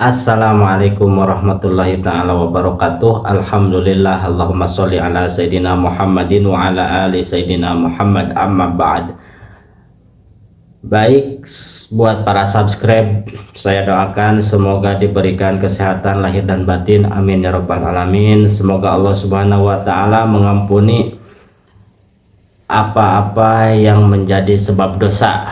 Assalamualaikum warahmatullahi ta'ala wabarakatuh. Alhamdulillah, Allahumma sholli ala Sayyidina Muhammadin wa ala ali Sayyidina Muhammad, amma ba'd. Baik, buat para subscribe, saya doakan semoga diberikan kesehatan lahir dan batin, amin ya rabbal alamin. Semoga Allah subhanahu wa ta'ala mengampuni apa-apa yang menjadi sebab dosa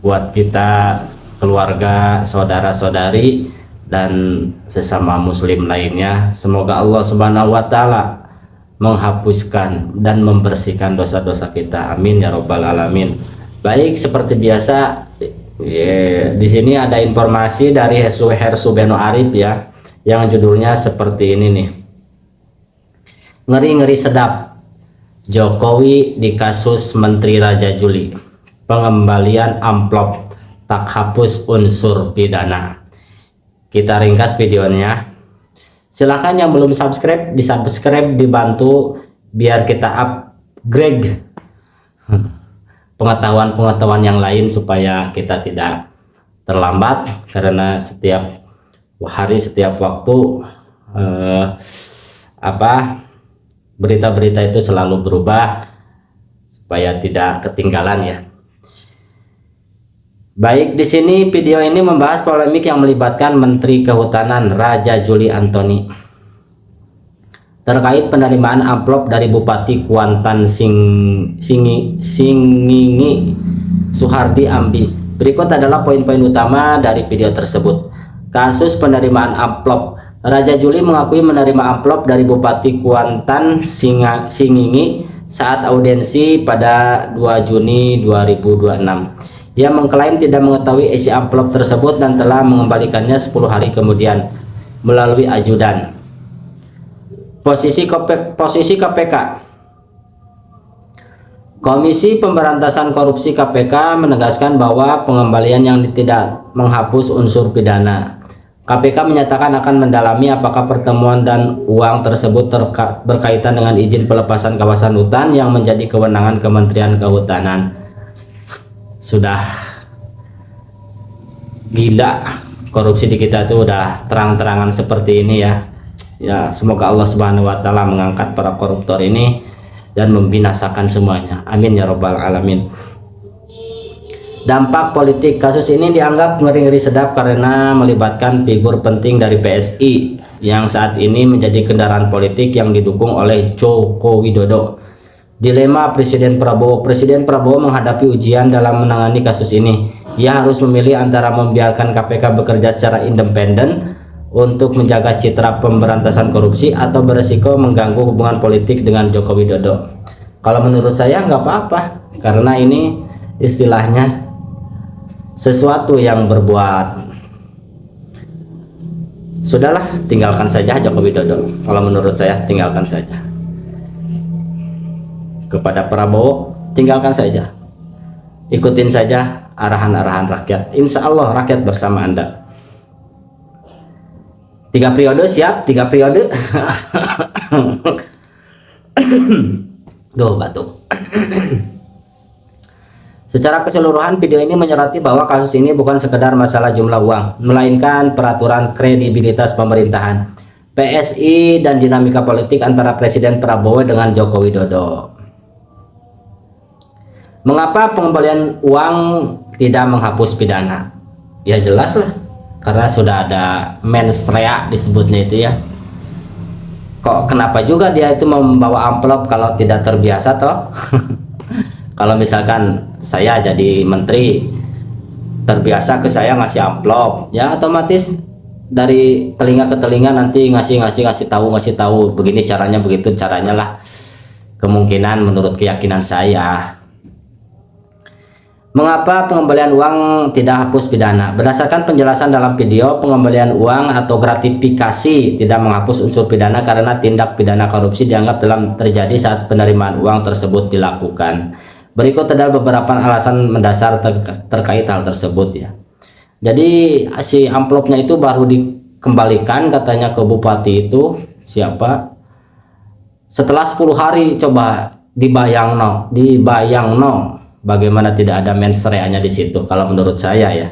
buat kita, keluarga, saudara-saudari, dan sesama muslim lainnya. Semoga Allah subhanahu wa ta'ala menghapuskan dan membersihkan dosa-dosa kita, amin ya rabbal alamin. Baik, seperti biasa di sini ada informasi dari Hersu Beno Arif ya, yang judulnya seperti ini nih. Ngeri-ngeri sedap, Jokowi di kasus Menteri Raja Juli, pengembalian amplop tak hapus unsur pidana. Kita ringkas videonya. Silahkan yang belum subscribe di subscribe, dibantu biar kita upgrade pengetahuan yang lain supaya kita tidak terlambat, karena setiap hari, setiap waktu berita-berita itu selalu berubah, supaya tidak ketinggalan ya. Baik, di sini video ini membahas polemik yang melibatkan Menteri Kehutanan Raja Juli Antoni terkait penerimaan amplop dari Bupati Kuantan Singingi Suhardi Ambi. Berikut adalah poin-poin utama dari video tersebut. Kasus penerimaan amplop. Raja Juli mengakui menerima amplop dari Bupati Kuantan Singingi saat audiensi pada 2 Juni 2026. Ia mengklaim tidak mengetahui isi amplop tersebut dan telah mengembalikannya 10 hari kemudian melalui ajudan. Posisi KPK. Komisi Pemberantasan Korupsi KPK menegaskan bahwa pengembalian yang tidak menghapus unsur pidana. KPK menyatakan akan mendalami apakah pertemuan dan uang tersebut berkaitan dengan izin pelepasan kawasan hutan yang menjadi kewenangan Kementerian Kehutanan. Sudah gila korupsi di kita itu udah terang-terangan seperti ini ya. Ya, semoga Allah subhanahu wa ta'ala mengangkat para koruptor ini dan membinasakan semuanya, amin ya rabbal alamin. Dampak politik kasus ini dianggap ngeri-ngeri sedap karena melibatkan figur penting dari PSI yang saat ini menjadi kendaraan politik yang didukung oleh Joko Widodo. Dilema Presiden Prabowo menghadapi ujian dalam menangani kasus ini. Ia harus memilih antara membiarkan KPK bekerja secara independen untuk menjaga citra pemberantasan korupsi atau beresiko mengganggu hubungan politik dengan Joko Widodo. Kalau menurut saya nggak apa-apa, karena ini istilahnya sesuatu yang berbuat. Sudahlah, tinggalkan saja Joko Widodo. Kalau menurut saya tinggalkan saja. Kepada Prabowo, tinggalkan saja, ikutin saja arahan-arahan rakyat. Insya Allah rakyat bersama Anda. 3 periode siap, 3 periode. Duh, batuk. Secara keseluruhan video ini menyoroti bahwa kasus ini bukan sekedar masalah jumlah uang, melainkan peraturan kredibilitas pemerintahan, PSI, dan dinamika politik antara Presiden Prabowo dengan Joko Widodo. Mengapa pengembalian uang tidak menghapus pidana? Ya jelas lah, karena sudah ada mens rea disebutnya itu ya. Kok kenapa juga dia itu membawa amplop kalau tidak terbiasa toh? Kalau misalkan saya jadi menteri, terbiasa ke saya ngasih amplop, ya otomatis dari telinga ke telinga nanti ngasih tahu begini caranya, begitu caranya lah. Kemungkinan menurut keyakinan saya. Mengapa pengembalian uang tidak hapus pidana? Berdasarkan penjelasan dalam video, pengembalian uang atau gratifikasi tidak menghapus unsur pidana karena tindak pidana korupsi dianggap telah terjadi saat penerimaan uang tersebut dilakukan. Berikut adalah beberapa alasan mendasar terkait hal tersebut ya. Jadi si amplopnya itu baru dikembalikan katanya ke bupati itu siapa? Setelah 10 hari, coba dibayangno. Bagaimana tidak ada mens rea-nya di situ kalau menurut saya ya.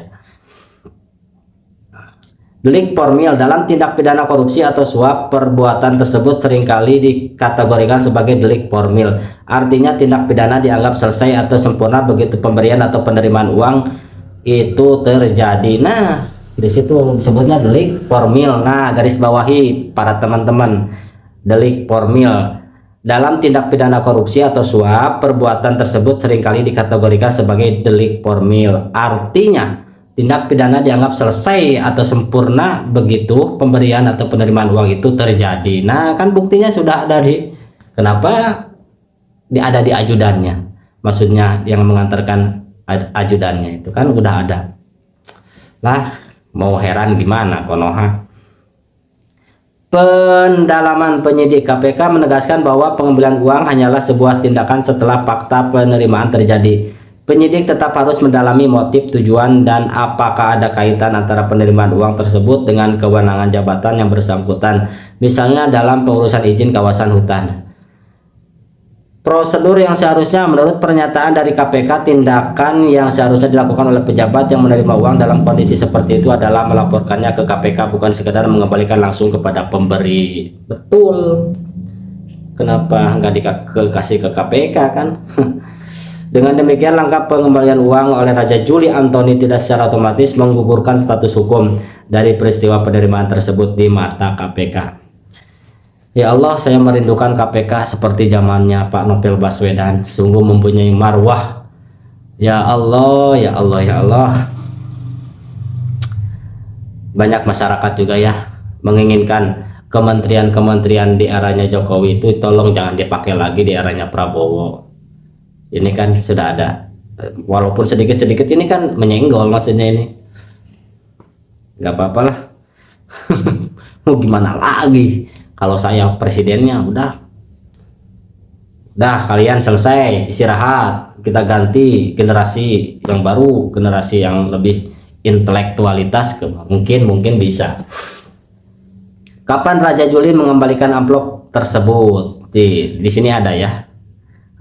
Delik formil dalam tindak pidana korupsi atau suap, perbuatan tersebut seringkali dikategorikan sebagai delik formil. Artinya tindak pidana dianggap selesai atau sempurna begitu pemberian atau penerimaan uang itu terjadi. Nah, di situ disebutnya delik formil. Nah, garis bawahi para teman-teman, delik formil. Dalam tindak pidana korupsi atau suap, perbuatan tersebut seringkali dikategorikan sebagai delik formil. Artinya tindak pidana dianggap selesai atau sempurna begitu pemberian atau penerimaan uang itu terjadi. Nah, kan buktinya sudah ada kenapa ada di ajudannya, maksudnya yang mengantarkan ajudannya itu kan udah ada lah, mau heran gimana konoha. Pendalaman penyidik KPK menegaskan bahwa pengembalian uang hanyalah sebuah tindakan setelah fakta penerimaan terjadi. Penyidik tetap harus mendalami motif, tujuan, dan apakah ada kaitan antara penerimaan uang tersebut dengan kewenangan jabatan yang bersangkutan, misalnya dalam pengurusan izin kawasan hutan. Prosedur yang seharusnya menurut pernyataan dari KPK, tindakan yang seharusnya dilakukan oleh pejabat yang menerima uang dalam kondisi seperti itu adalah melaporkannya ke KPK, bukan sekedar mengembalikan langsung kepada pemberi. Betul. Kenapa nggak dikasih ke KPK kan? Dengan demikian, langkah pengembalian uang oleh Raja Juli Antoni tidak secara otomatis menggugurkan status hukum dari peristiwa penerimaan tersebut di mata KPK. Ya Allah, saya merindukan KPK seperti zamannya Pak Novel Baswedan, sungguh mempunyai marwah. Ya Allah, ya Allah, ya Allah. Banyak masyarakat juga ya menginginkan kementerian-kementerian di eranya Jokowi itu tolong jangan dipakai lagi di eranya Prabowo. Ini kan sudah ada, walaupun sedikit-sedikit ini kan menyenggol, maksudnya ini nggak apa-apa lah. Mau gimana lagi, kalau saya presidennya udah kalian selesai istirahat, kita ganti generasi yang baru, generasi yang lebih intelektualitas, mungkin bisa. Kapan Raja Juli mengembalikan amplop tersebut? Di sini ada ya,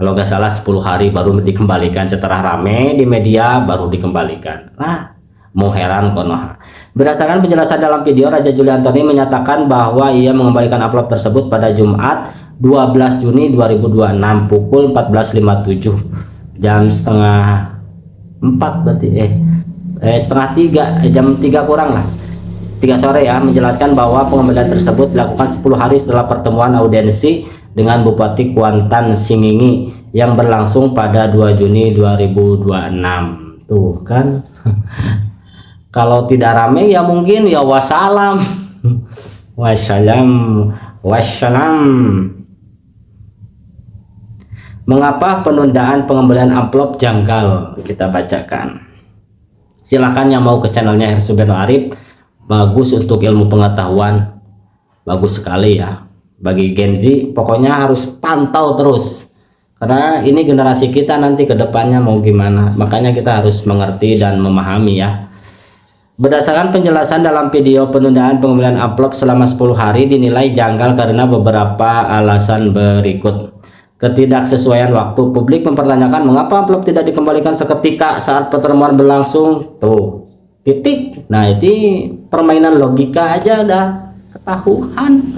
kalau nggak salah 10 hari baru dikembalikan, setelah rame di media baru dikembalikan. Nah, mau heran konoha. Berdasarkan penjelasan dalam video, Raja Juli Antoni menyatakan bahwa ia mengembalikan amplop tersebut pada Jumat 12 Juni 2026 pukul 14.57 jam setengah 4 berarti setengah 3 jam 3 kurang lah, 3 sore ya, menjelaskan bahwa pengembalian tersebut dilakukan 10 hari setelah pertemuan audiensi dengan Bupati Kuantan Singingi yang berlangsung pada 2 Juni 2026. Tuh kan. Kalau tidak rame ya mungkin ya wassalam. Wassalam. Mengapa penundaan pengembalian amplop janggal? Kita bacakan. Silakan yang mau ke channelnya Hersubeno Arif. Bagus untuk ilmu pengetahuan. Bagus sekali ya. Bagi Gen Z pokoknya harus pantau terus, karena ini generasi kita nanti ke depannya mau gimana, makanya kita harus mengerti dan memahami ya. Berdasarkan penjelasan dalam video, penundaan pengembalian amplop selama 10 hari dinilai janggal karena beberapa alasan berikut. Ketidaksesuaian waktu. Publik mempertanyakan mengapa amplop tidak dikembalikan seketika saat pertemuan berlangsung. Tuh, titik. Nah, ini permainan logika aja dah. Ketahuan.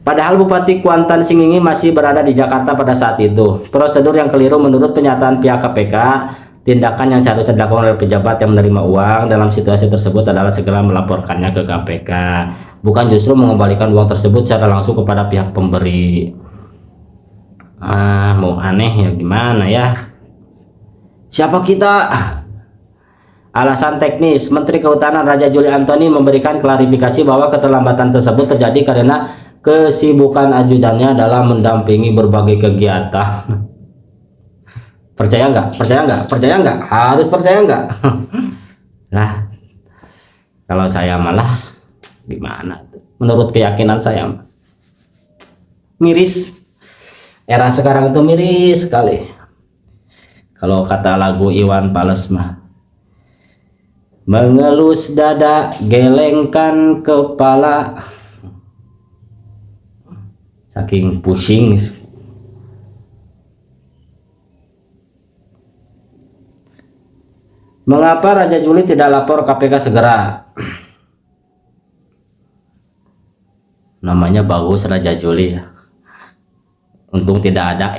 Padahal Bupati Kuantan Singingi masih berada di Jakarta pada saat itu. Prosedur yang keliru menurut pernyataan pihak KPK. Tindakan yang seharusnya dilakukan oleh pejabat yang menerima uang dalam situasi tersebut adalah segera melaporkannya ke KPK, bukan justru mengembalikan uang tersebut secara langsung kepada pihak pemberi. Mau aneh ya gimana ya? Siapa kita? Alasan teknis. Menteri Kehutanan Raja Juli Antoni memberikan klarifikasi bahwa keterlambatan tersebut terjadi karena kesibukan ajudannya dalam mendampingi berbagai kegiatan. Percaya nggak? Harus percaya nggak? Nah, kalau saya malah gimana? Menurut keyakinan saya miris. Era sekarang itu miris sekali. Kalau kata lagu Iwan Fals mah, mengelus dada, gelengkan kepala, saking pusing. Mengapa Raja Juli tidak lapor KPK segera? Namanya bagus Raja Juli ya. Untung tidak ada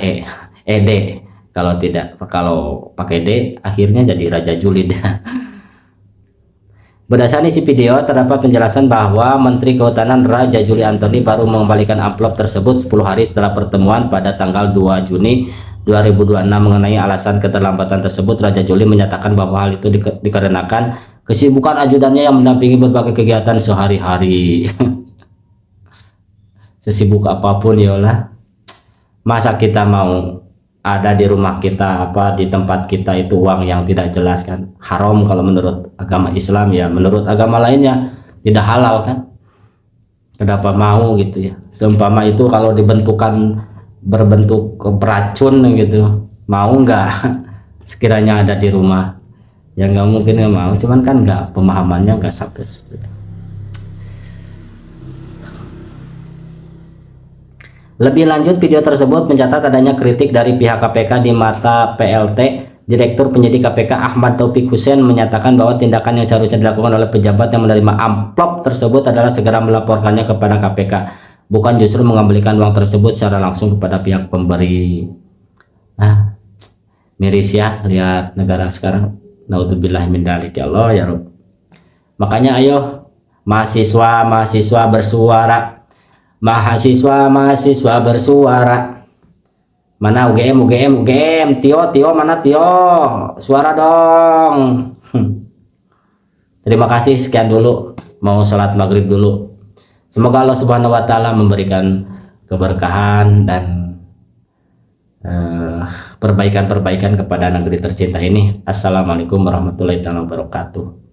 ED. Kalau pakai D akhirnya jadi Raja Juli dah. Berdasarkan isi video terdapat penjelasan bahwa Menteri Kehutanan Raja Juli Antoni baru mengembalikan amplop tersebut 10 hari setelah pertemuan pada tanggal 2 Juni 2026. Mengenai alasan keterlambatan tersebut, Raja Juli menyatakan bahwa hal itu dikarenakan kesibukan ajudannya yang mendampingi berbagai kegiatan sehari-hari. Sesibuk apapun yalah, masa kita mau ada di rumah kita, di tempat kita itu uang yang tidak jelas kan, haram kalau menurut agama Islam ya, menurut agama lainnya tidak halal kan. Kenapa mau gitu ya? Seumpama itu kalau berbentuk beracun gitu, mau nggak? Sekiranya ada di rumah ya nggak mungkin nggak mau, cuman kan nggak, pemahamannya nggak sampai. Lebih lanjut, video tersebut mencatat adanya kritik dari pihak KPK di mata PLT. Direktur Penyidik KPK Ahmad Taufik Hussein menyatakan bahwa tindakan yang seharusnya dilakukan oleh pejabat yang menerima amplop tersebut adalah segera melaporkannya kepada KPK, bukan justru mengembalikan uang tersebut secara langsung kepada pihak pemberi. Nah, miris ya lihat negara sekarang. Naudzubillah min dzalik ya Allah ya Rabb. Makanya ayo mahasiswa bersuara. Mahasiswa bersuara. Mana UGM, Tio mana Tio, suara dong. Terima kasih, sekian dulu, mau sholat maghrib dulu. Semoga Allah Subhanahu wa Ta'ala memberikan keberkahan dan perbaikan kepada negeri tercinta ini. Assalamualaikum warahmatullahi wabarakatuh.